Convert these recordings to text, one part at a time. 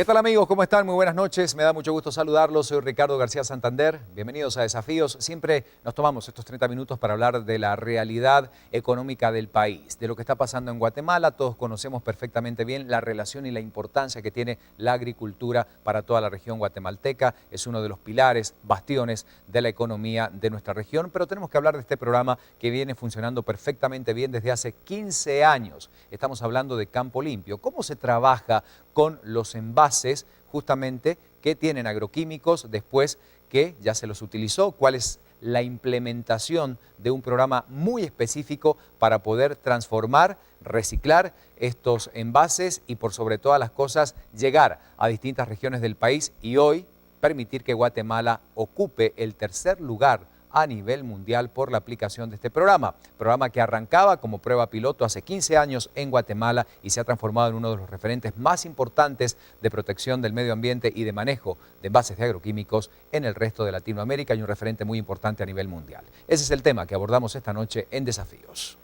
¿Qué tal amigos? ¿Cómo están? Muy buenas noches. Me da mucho gusto saludarlos. Soy Ricardo García Santander. Bienvenidos a Desafíos. Siempre nos tomamos estos 30 minutos para hablar de la realidad económica del país, de lo que está pasando en Guatemala. Todos conocemos perfectamente bien la relación y la importancia que tiene la agricultura para toda la región guatemalteca. Es uno de los pilares, bastiones de la economía de nuestra región. Pero tenemos que hablar de este programa que viene funcionando perfectamente bien desde hace 15 años. Estamos hablando de Campo Limpio. ¿Cómo se trabaja con los envases justamente que tienen agroquímicos después que ya se los utilizó? ¿Cuál es la implementación de un programa muy específico para poder transformar, reciclar estos envases y por sobre todas las cosas llegar a distintas regiones del país y hoy permitir que Guatemala ocupe el tercer lugar a nivel mundial por la aplicación de este programa que arrancaba como prueba piloto hace 15 años en Guatemala y se ha transformado en uno de los referentes más importantes de protección del medio ambiente y de manejo de envases de agroquímicos en el resto de Latinoamérica y un referente muy importante a nivel mundial. Ese es el tema que abordamos esta noche en Desafíos.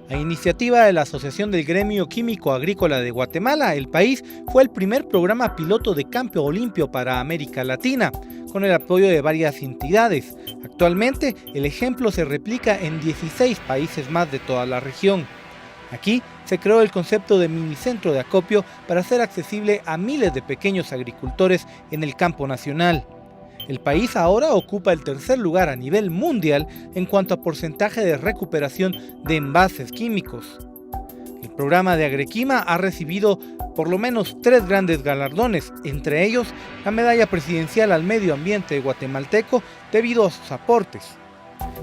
A iniciativa de la Asociación del Gremio Químico Agrícola de Guatemala, el país fue el primer programa piloto de Campo Limpio para América Latina, con el apoyo de varias entidades. Actualmente, el ejemplo se replica en 16 países más de toda la región. Aquí se creó el concepto de minicentro de acopio para hacer accesible a miles de pequeños agricultores en el campo nacional. El país ahora ocupa el tercer lugar a nivel mundial en cuanto a porcentaje de recuperación de envases químicos. El programa de Agrequima ha recibido por lo menos 3 grandes galardones, entre ellos la Medalla Presidencial al Medio Ambiente guatemalteco debido a sus aportes.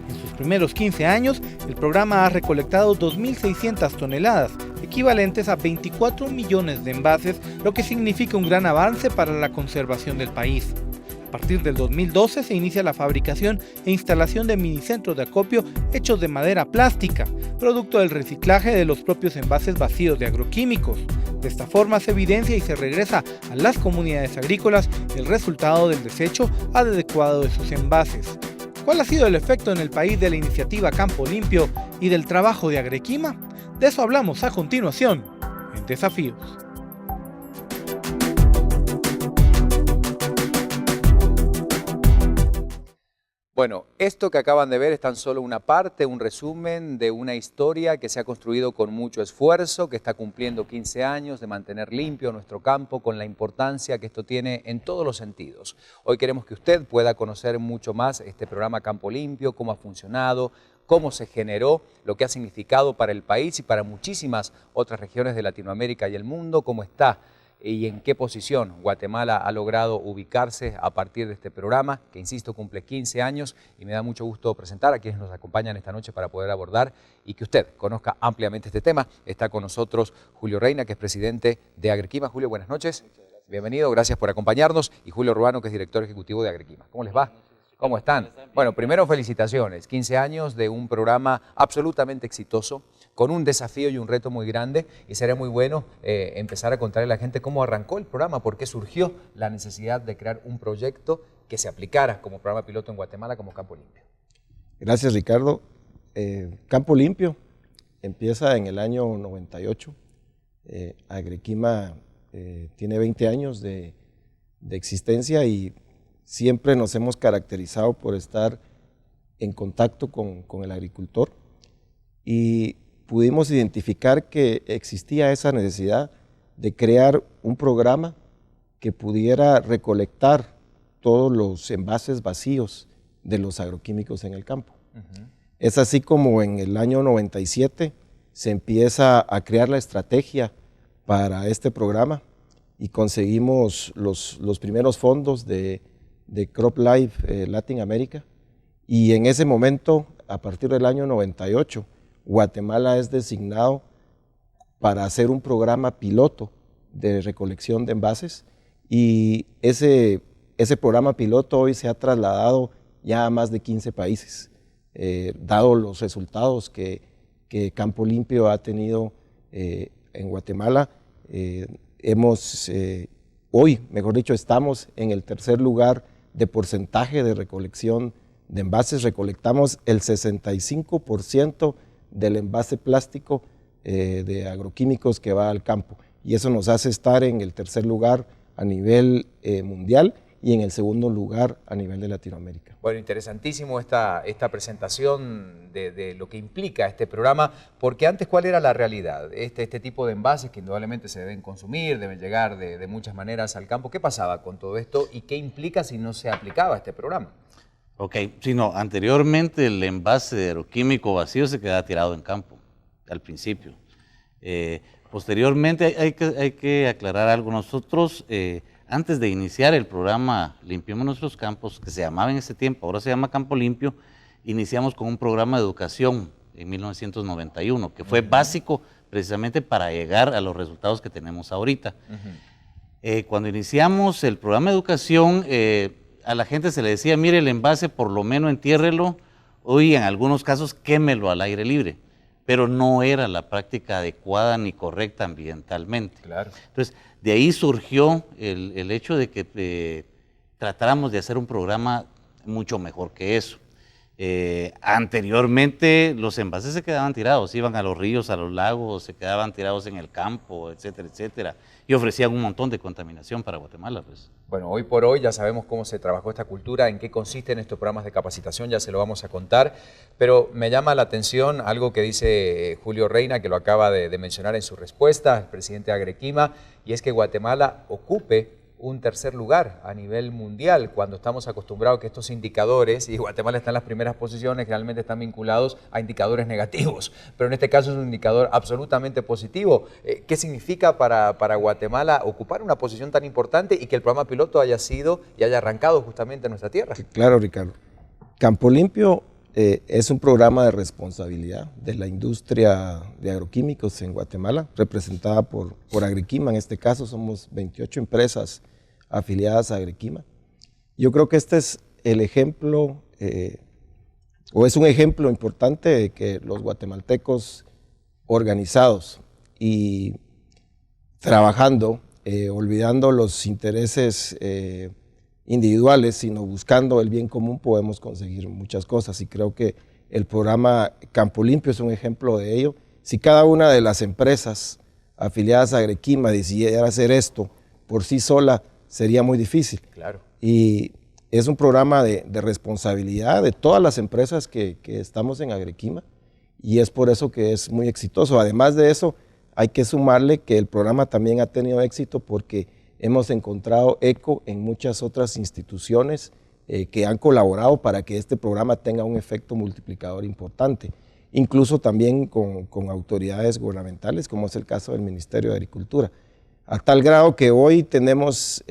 En sus primeros 15 años, el programa ha recolectado 2.600 toneladas, equivalentes a 24 millones de envases, lo que significa un gran avance para la conservación del país. A partir del 2012 se inicia la fabricación e instalación de minicentros de acopio hechos de madera plástica, producto del reciclaje de los propios envases vacíos de agroquímicos. De esta forma se evidencia y se regresa a las comunidades agrícolas el resultado del desecho adecuado de sus envases. ¿Cuál ha sido el efecto en el país de la iniciativa Campo Limpio y del trabajo de Agrequima? De eso hablamos a continuación en Desafíos. Bueno, esto que acaban de ver es tan solo una parte, un resumen de una historia que se ha construido con mucho esfuerzo, que está cumpliendo 15 años de mantener limpio nuestro campo con la importancia que esto tiene en todos los sentidos. Hoy queremos que usted pueda conocer mucho más este programa Campo Limpio, cómo ha funcionado, cómo se generó, lo que ha significado para el país y para muchísimas otras regiones de Latinoamérica y el mundo, cómo está y en qué posición Guatemala ha logrado ubicarse a partir de este programa, que insisto cumple 15 años y me da mucho gusto presentar a quienes nos acompañan esta noche para poder abordar y que usted conozca ampliamente este tema. Está con nosotros Julio Reina, que es presidente de Agrequima. Julio, buenas noches. Bienvenido, gracias por acompañarnos. Y Julio Ruano, que es director ejecutivo de Agrequima. ¿Cómo les va? ¿Cómo están? Bueno, primero felicitaciones, 15 años de un programa absolutamente exitoso, con un desafío y un reto muy grande, y sería muy bueno empezar a contarle a la gente cómo arrancó el programa, por qué surgió la necesidad de crear un proyecto que se aplicara como programa piloto en Guatemala como Campo Limpio. Gracias, Ricardo. Campo Limpio empieza en el año 98. Agrequima tiene 20 años de existencia y siempre nos hemos caracterizado por estar en contacto con el agricultor y pudimos identificar que existía esa necesidad de crear un programa que pudiera recolectar todos los envases vacíos de los agroquímicos en el campo. Es así como en el año 97 se empieza a crear la estrategia para este programa y conseguimos los primeros fondos de CropLife Latin America, y en ese momento, a partir del año 98, Guatemala es designado para hacer un programa piloto de recolección de envases, y ese programa piloto hoy se ha trasladado ya a más de 15 países, dado los resultados que Campo Limpio ha tenido en Guatemala. Hoy, mejor dicho, estamos en el tercer lugar de porcentaje de recolección de envases. Recolectamos el 65% del envase plástico de agroquímicos que va al campo. Y eso nos hace estar en el tercer lugar a nivel mundial y en el segundo lugar a nivel de Latinoamérica. Bueno, interesantísimo esta presentación de lo que implica este programa, porque antes, ¿cuál era la realidad? Este tipo de envases que indudablemente se deben consumir, deben llegar de muchas maneras al campo. ¿Qué pasaba con todo esto y qué implica si no se aplicaba este programa? Ok, sí, no, anteriormente el envase de agroquímico vacío se quedaba tirado en campo, al principio. Posteriormente hay que aclarar algo. Nosotros, antes de iniciar el programa Limpiemos Nuestros Campos, que se llamaba en ese tiempo, ahora se llama Campo Limpio, iniciamos con un programa de educación en 1991, que fue básico precisamente para llegar a los resultados que tenemos ahorita. Cuando iniciamos el programa de educación, a la gente se le decía, mire, el envase por lo menos entiérrelo, hoy en algunos casos quémelo al aire libre, pero no era la práctica adecuada ni correcta ambientalmente. Claro. Entonces, de ahí surgió el hecho de que tratáramos de hacer un programa mucho mejor que eso. Anteriormente los envases se quedaban tirados, iban a los ríos, a los lagos, se quedaban tirados en el campo, etcétera, etcétera, y ofrecían un montón de contaminación para Guatemala, pues. Bueno, hoy por hoy ya sabemos cómo se trabajó esta cultura, en qué consisten estos programas de capacitación, ya se lo vamos a contar, pero me llama la atención algo que dice Julio Reina, que lo acaba de mencionar en su respuesta, el presidente de Agrequima, y es que Guatemala ocupe un tercer lugar a nivel mundial, cuando estamos acostumbrados que estos indicadores, y Guatemala está en las primeras posiciones, generalmente están vinculados a indicadores negativos, pero en este caso es un indicador absolutamente positivo. ¿Qué significa para Guatemala ocupar una posición tan importante y que el programa piloto haya sido y haya arrancado justamente en nuestra tierra? Claro, Ricardo. Campo Limpio es un programa de responsabilidad de la industria de agroquímicos en Guatemala, representada por Agrequima. En este caso somos 28 empresas afiliadas a Agrequima. Yo creo que este es el ejemplo, o es un ejemplo importante de que los guatemaltecos organizados y trabajando, olvidando los intereses individuales, sino buscando el bien común, podemos conseguir muchas cosas. Y creo que el programa Campo Limpio es un ejemplo de ello. Si cada una de las empresas afiliadas a Agrequima decidiera hacer esto por sí sola, sería muy difícil. Claro. Y es un programa de responsabilidad de todas las empresas que estamos en Agrequima, y es por eso que es muy exitoso. Además de eso, hay que sumarle que el programa también ha tenido éxito porque hemos encontrado eco en muchas otras instituciones que han colaborado para que este programa tenga un efecto multiplicador importante, incluso también con autoridades gubernamentales, como es el caso del Ministerio de Agricultura. A tal grado que hoy tenemos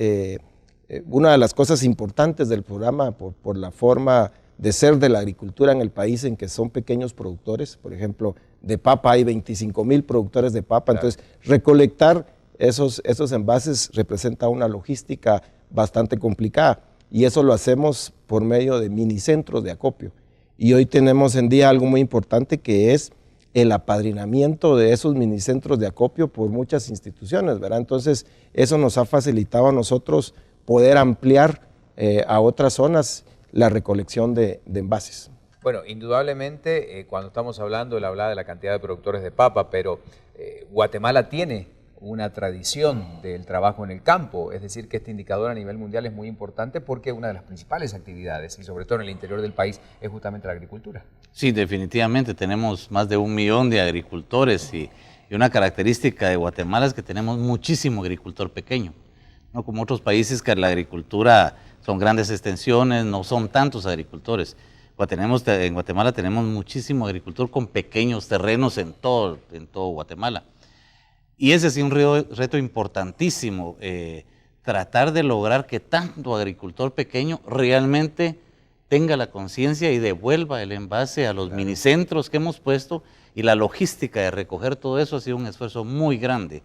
una de las cosas importantes del programa por la forma de ser de la agricultura en el país, en que son pequeños productores. Por ejemplo, de papa hay 25,000 productores de papa, claro. Entonces recolectar esos envases representa una logística bastante complicada, y eso lo hacemos por medio de minicentros de acopio. Y hoy tenemos en día algo muy importante, que es el apadrinamiento de esos minicentros de acopio por muchas instituciones, ¿verdad? Entonces, eso nos ha facilitado a nosotros poder ampliar a otras zonas la recolección de envases. Bueno, indudablemente, cuando estamos hablando, él hablaba de la cantidad de productores de papa, pero Guatemala tiene una tradición del trabajo en el campo, es decir, que este indicador a nivel mundial es muy importante porque una de las principales actividades, y sobre todo en el interior del país, es justamente la agricultura. Sí, definitivamente tenemos más de 1 millón de agricultores, y una característica de Guatemala es que tenemos muchísimo agricultor pequeño, no como otros países que la agricultura son grandes extensiones, no son tantos agricultores. En Guatemala tenemos muchísimo agricultor con pequeños terrenos en todo Guatemala. Y ese es un reto importantísimo, tratar de lograr que tanto agricultor pequeño realmente tenga la conciencia y devuelva el envase a los minicentros que hemos puesto, y la logística de recoger todo eso ha sido un esfuerzo muy grande.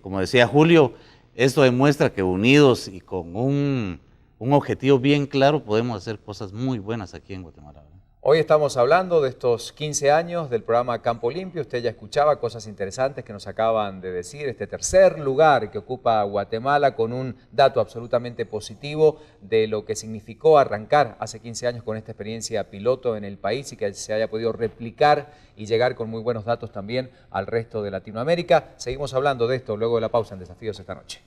Como decía Julio, esto demuestra que unidos y con un objetivo bien claro podemos hacer cosas muy buenas aquí en Guatemala. Hoy estamos hablando de estos 15 años del programa Campo Limpio. Usted ya escuchaba cosas interesantes que nos acaban de decir. Este tercer lugar que ocupa Guatemala con un dato absolutamente positivo de lo que significó arrancar hace 15 años con esta experiencia piloto en el país y que se haya podido replicar y llegar con muy buenos datos también al resto de Latinoamérica. Seguimos hablando de esto luego de la pausa en Desafíos esta noche.